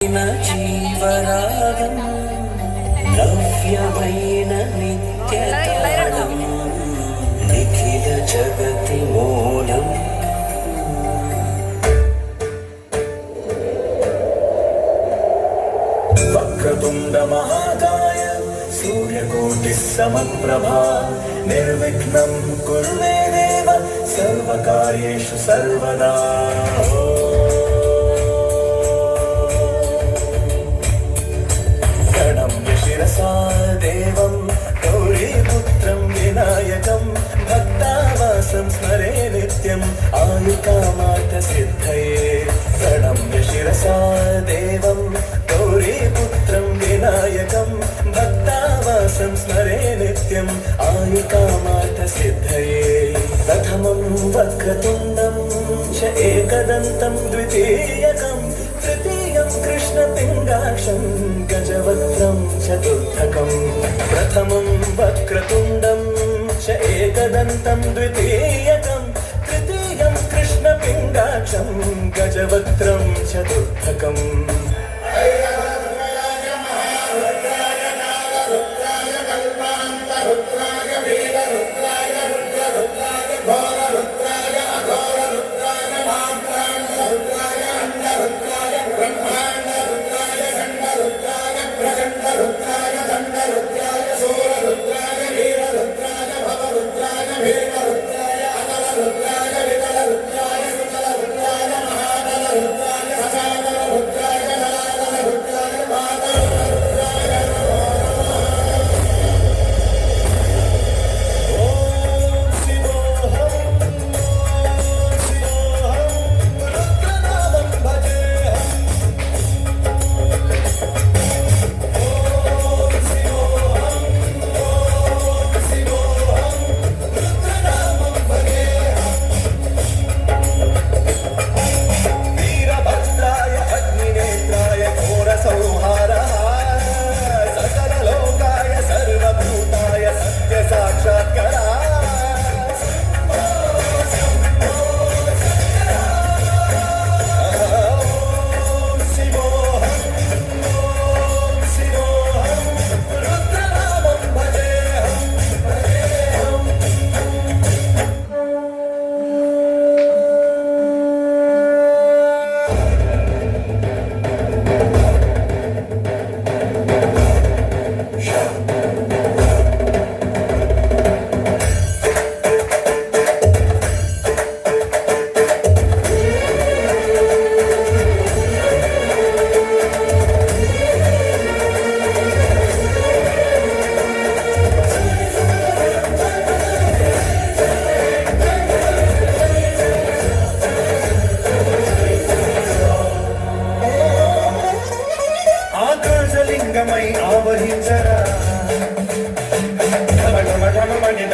జీవరాగం నవ్యమైన నిత్యతాళం నిఖిల జగతి మూలం వక్రతుండ మహాకాయ సూర్యకోటి సమప్రభా నిర్విఘ్నం కురు మే దేవ సర్వకార్యేషు సర్వదా. దేవం గౌరీపుత్రం వినాయకం భక్తావాసం స్మరే నిత్యం ఆయుకామార్థ సిద్ధయే. ప్రణమ్య శిరసా దేవం గౌరీపుత్రం వినాయకం భక్తావాసం స్మరే నిత్యం ఆయుకామార్థ సిద్ధయే. ప్రథమం వక్రతుండం చ ఏకదంతం ద్వితీయకం తృతీయం కృష్ణపిండాక్షం గజవక్త్రం చతుర్థకం. ప్రథమం వక్రతుండం చ ఏకదంతం ద్వితీయకం తృతీయం కృష్ణపిండాక్షం గజవక్త్రం చతుర్థకం. లింగమై ఆవహించరా ఢమఢమఢమని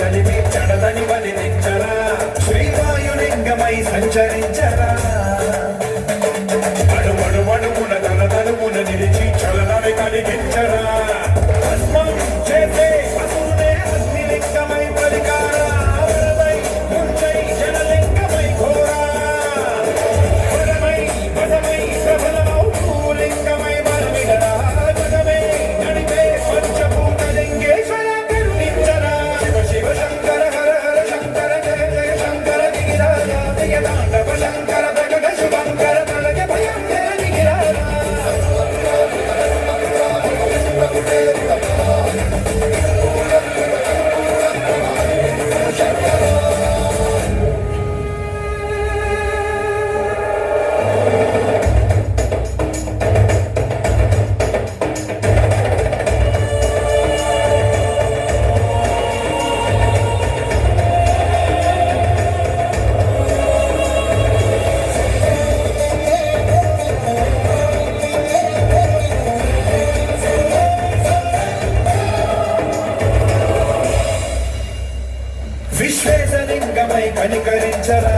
సలిమి చడదని వలించరా. శ్రీవాయులింగమై సంచరించరా అడుమడుమడుమున తనమున నిలిచి చలనాన్ని కలిగించరా. భస్మం చేసే పశువునే అగ్నిలింగమై పరికారా అవరమై ముంచై జనలింగమై ఘోరా వరమై వదమై ప్రబలమౌ భూలింగమై విశ్వేశలింగమై కనికరించరా